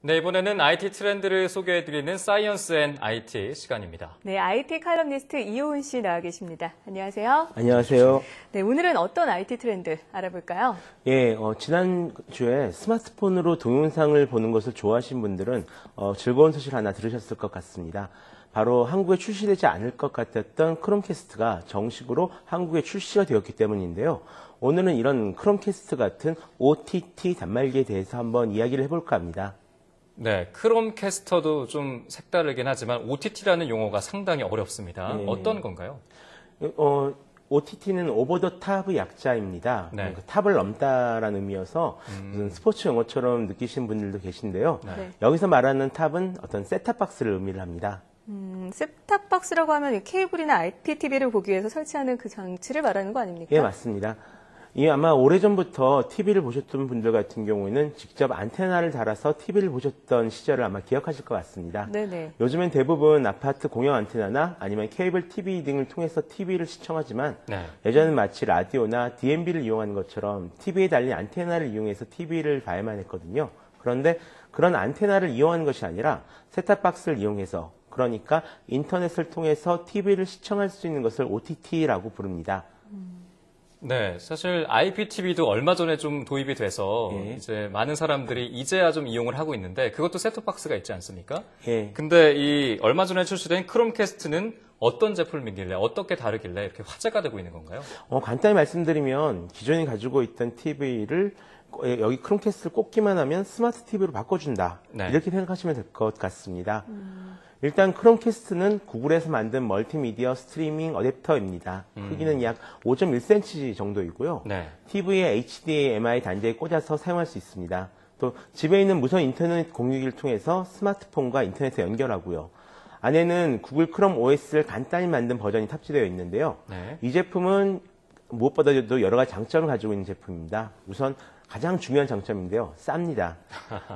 네, 이번에는 IT 트렌드를 소개해드리는 사이언스 앤 IT 시간입니다. 네, IT 칼럼니스트 이호은 씨 나와 계십니다. 안녕하세요. 안녕하세요. 네, 오늘은 어떤 IT 트렌드 알아볼까요? 예, 지난주에 스마트폰으로 동영상을 보는 것을 좋아하신 분들은 즐거운 소식 하나 들으셨을 것 같습니다. 바로 한국에 출시되지 않을 것 같았던 크롬캐스트가 정식으로 한국에 출시가 되었기 때문인데요. 오늘은 이런 크롬캐스트 같은 OTT 단말기에 대해서 한번 이야기를 해볼까 합니다. 네, 크롬캐스터도 좀 색다르긴 하지만 OTT라는 용어가 상당히 어렵습니다. 네. 어떤 건가요? OTT는 오버 더 탑의 약자입니다. 네. 그 탑을 넘다라는 의미여서 무슨 스포츠 용어처럼 느끼시는 분들도 계신데요. 네. 여기서 말하는 탑은 어떤 셋탑박스를 의미를 합니다. 셋탑박스라고 하면 케이블이나 IPTV를 보기 위해서 설치하는 그 장치를 말하는 거 아닙니까? 예, 맞습니다. 이 아마 오래전부터 TV를 보셨던 분들 같은 경우에는 직접 안테나를 달아서 TV를 보셨던 시절을 아마 기억하실 것 같습니다. 네네. 요즘엔 대부분 아파트 공용 안테나나 아니면 케이블 TV 등을 통해서 TV를 시청하지만 네. 예전엔 마치 라디오나 DMB를 이용하는 것처럼 TV에 달린 안테나를 이용해서 TV를 봐야만 했거든요. 그런데 그런 안테나를 이용하는 것이 아니라 셋탑박스를 이용해서, 그러니까 인터넷을 통해서 TV를 시청할 수 있는 것을 OTT라고 부릅니다. 네, 사실 IPTV도 얼마 전에 좀 도입이 돼서 예. 이제 많은 사람들이 이제야 좀 이용을 하고 있는데 그것도 셋톱박스가 있지 않습니까? 예. 근데 이 얼마 전에 출시된 크롬캐스트는 어떤 제품이길래 어떻게 다르길래 이렇게 화제가 되고 있는 건가요? 간단히 말씀드리면 기존에 가지고 있던 TV를 여기 크롬캐스트를 꽂기만 하면 스마트 TV로 바꿔준다. 네. 이렇게 생각하시면 될 것 같습니다. 일단 크롬캐스트는 구글에서 만든 멀티미디어 스트리밍 어댑터입니다. 크기는 약 5.1cm 정도이고요. 네. TV에 HDMI 단자에 꽂아서 사용할 수 있습니다. 또 집에 있는 무선 인터넷 공유기를 통해서 스마트폰과 인터넷에 연결하고요. 안에는 구글 크롬 OS를 간단히 만든 버전이 탑재되어 있는데요. 네. 이 제품은 무엇보다도 여러 가지 장점을 가지고 있는 제품입니다. 우선 가장 중요한 장점인데요. 쌉니다.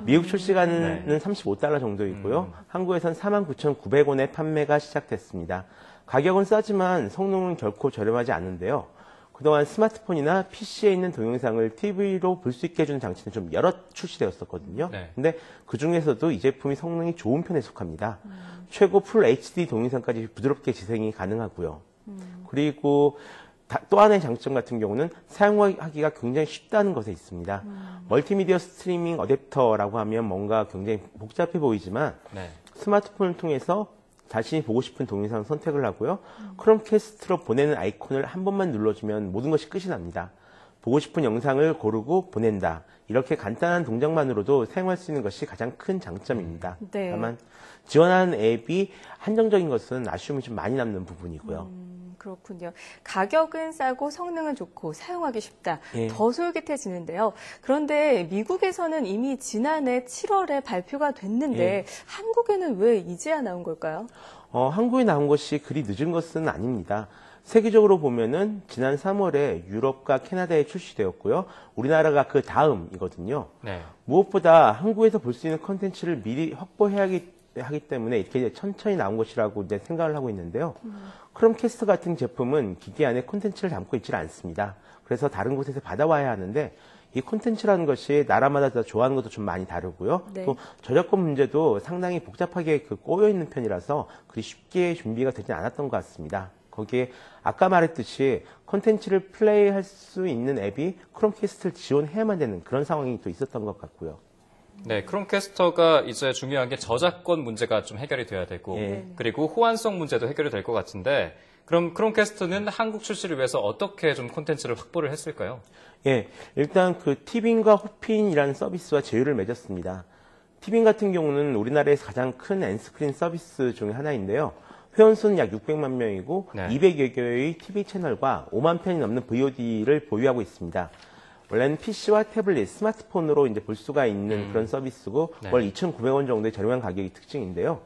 미국 출시가는 네. 35달러 정도이고요. 한국에선 49,900원에 판매가 시작됐습니다. 가격은 싸지만 성능은 결코 저렴하지 않은데요. 그동안 스마트폰이나 PC에 있는 동영상을 TV로 볼 수 있게 해주는 장치는 좀 여러 출시되었었거든요. 네. 근데 그 중에서도 이 제품이 성능이 좋은 편에 속합니다. 최고 풀 HD 동영상까지 부드럽게 재생이 가능하고요. 그리고 또 하나의 장점 같은 경우는 사용하기가 굉장히 쉽다는 것에 있습니다. 멀티미디어 스트리밍 어댑터라고 하면 뭔가 굉장히 복잡해 보이지만 네. 스마트폰을 통해서 자신이 보고 싶은 동영상 선택을 하고요. 크롬캐스트로 보내는 아이콘을 한 번만 눌러주면 모든 것이 끝이 납니다. 보고 싶은 영상을 고르고 보낸다. 이렇게 간단한 동작만으로도 사용할 수 있는 것이 가장 큰 장점입니다. 네. 다만 지원하는 앱이 한정적인 것은 아쉬움이 좀 많이 남는 부분이고요. 그렇군요. 가격은 싸고 성능은 좋고 사용하기 쉽다. 예. 더 솔깃해지는데요. 그런데 미국에서는 이미 지난해 7월에 발표가 됐는데 예. 한국에는 왜 이제야 나온 걸까요? 한국에 나온 것이 그리 늦은 것은 아닙니다. 세계적으로 보면은 지난 3월에 유럽과 캐나다에 출시되었고요. 우리나라가 그 다음이거든요. 네. 무엇보다 한국에서 볼 수 있는 컨텐츠를 미리 확보해야 하기 때문에 이렇게 천천히 나온 것이라고 이제 생각을 하고 있는데요. 크롬캐스트 같은 제품은 기기 안에 콘텐츠를 담고 있지 않습니다. 그래서 다른 곳에서 받아와야 하는데 이 콘텐츠라는 것이 나라마다 다 좋아하는 것도 좀 많이 다르고요. 네. 또 저작권 문제도 상당히 복잡하게 꼬여 있는 편이라서 그리 쉽게 준비가 되지 않았던 것 같습니다. 거기에 아까 말했듯이 콘텐츠를 플레이할 수 있는 앱이 크롬캐스트를 지원해야만 되는 그런 상황이 또 있었던 것 같고요. 네, 크롬캐스터가 이제 중요한 게 저작권 문제가 좀 해결이 돼야 되고 예. 그리고 호환성 문제도 해결이 될 것 같은데 그럼 크롬캐스터는 한국 출시를 위해서 어떻게 좀 콘텐츠를 확보를 했을까요? 예, 일단 그 티빙과 호핀이라는 서비스와 제휴를 맺었습니다. 티빙 같은 경우는 우리나라에서 가장 큰 엔스크린 서비스 중에 하나인데요. 회원수는 약 600만 명이고 네. 200여 개의 TV 채널과 5만 편이 넘는 VOD를 보유하고 있습니다. 원래는 PC와 태블릿, 스마트폰으로 이제 볼 수가 있는 그런 서비스고 네. 월 2,900원 정도의 저렴한 가격이 특징인데요.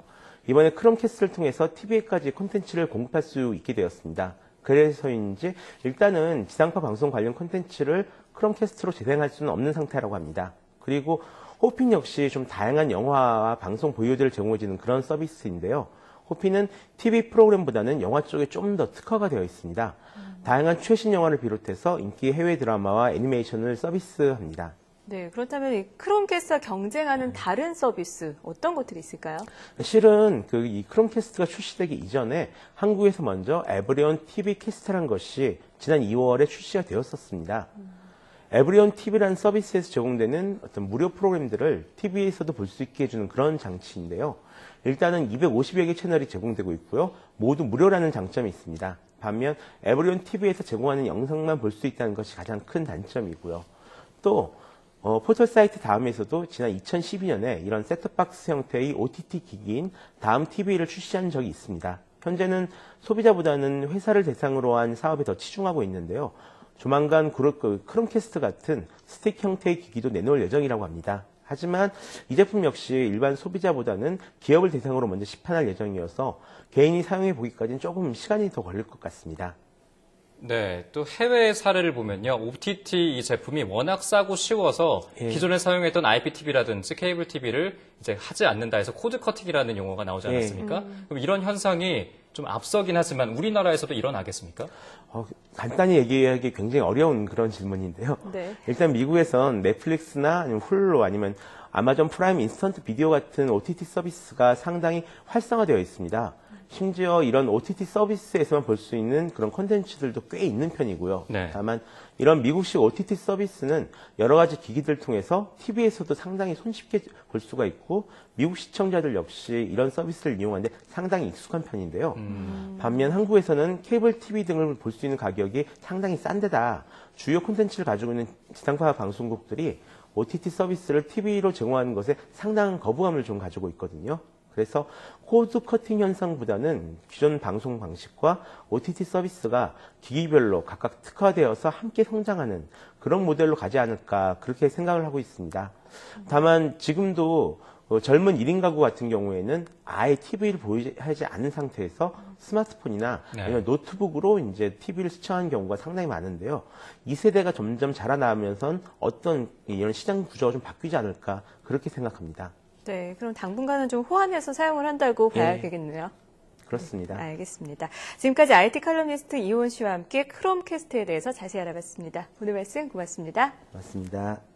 이번에 크롬캐스트를 통해서 TV에까지 콘텐츠를 공급할 수 있게 되었습니다. 그래서인지 일단은 지상파 방송 관련 콘텐츠를 크롬캐스트로 재생할 수는 없는 상태라고 합니다. 그리고 호핀 역시 좀 다양한 영화와 방송 보유들을 제공해주는 그런 서비스인데요. 호피는 TV 프로그램보다는 영화 쪽에 좀 더 특화가 되어 있습니다. 다양한 최신 영화를 비롯해서 인기 해외 드라마와 애니메이션을 서비스합니다. 네, 그렇다면 이 크롬캐스트와 경쟁하는 다른 서비스 어떤 것들이 있을까요? 실은 이 크롬캐스트가 출시되기 이전에 한국에서 먼저 에브리온 TV 캐스트라는 것이 지난 2월에 출시가 되었었습니다. 에브리온 TV라는 서비스에서 제공되는 어떤 무료 프로그램들을 TV에서도 볼 수 있게 해주는 그런 장치인데요. 일단은 250여 개 채널이 제공되고 있고요. 모두 무료라는 장점이 있습니다. 반면 에브리온 TV에서 제공하는 영상만 볼 수 있다는 것이 가장 큰 단점이고요. 또 포털 사이트 다음에서도 지난 2012년에 이런 셋톱박스 형태의 OTT 기기인 다음 TV를 출시한 적이 있습니다. 현재는 소비자보다는 회사를 대상으로 한 사업에 더 치중하고 있는데요. 조만간 크롬캐스트 같은 스틱 형태의 기기도 내놓을 예정이라고 합니다. 하지만 이 제품 역시 일반 소비자보다는 기업을 대상으로 먼저 시판할 예정이어서 개인이 사용해 보기까지는 조금 시간이 더 걸릴 것 같습니다. 네, 또 해외 사례를 보면요. OTT 이 제품이 워낙 싸고 쉬워서 기존에 사용했던 IPTV라든지 케이블 TV를 이제 하지 않는다 해서 코드 커팅이라는 용어가 나오지 않았습니까? 그럼 이런 현상이 좀 앞서긴 하지만 우리나라에서도 일어나겠습니까? 간단히 얘기하기 굉장히 어려운 그런 질문인데요. 네. 일단 미국에선 넷플릭스나 아니면 훌루 아니면 아마존 프라임 인스턴트 비디오 같은 OTT 서비스가 상당히 활성화되어 있습니다. 심지어 이런 OTT 서비스에서만 볼 수 있는 그런 콘텐츠들도 꽤 있는 편이고요. 네. 다만 이런 미국식 OTT 서비스는 여러 가지 기기들 통해서 TV에서도 상당히 손쉽게 볼 수가 있고 미국 시청자들 역시 이런 서비스를 이용하는데 상당히 익숙한 편인데요. 반면 한국에서는 케이블 TV 등을 볼 수 있는 가격이 상당히 싼 데다 주요 콘텐츠를 가지고 있는 지상파 방송국들이 OTT 서비스를 TV로 제공하는 것에 상당한 거부감을 좀 가지고 있거든요. 그래서 코드 커팅 현상보다는 기존 방송 방식과 OTT 서비스가 기기별로 각각 특화되어서 함께 성장하는 그런 모델로 가지 않을까 그렇게 생각을 하고 있습니다. 다만 지금도 젊은 1인 가구 같은 경우에는 아예 TV를 보유하지 않은 상태에서 스마트폰이나 아니면 노트북으로 이제 TV를 시청하는 경우가 상당히 많은데요. 이 세대가 점점 자라나면서 어떤 이런 시장 구조가 좀 바뀌지 않을까 그렇게 생각합니다. 네, 그럼 당분간은 좀 호환해서 사용을 한다고 봐야 되겠네요. 그렇습니다. 알겠습니다. 지금까지 IT 칼럼니스트 이호은 씨와 함께 크롬캐스트에 대해서 자세히 알아봤습니다. 오늘 말씀 고맙습니다. 맞습니다.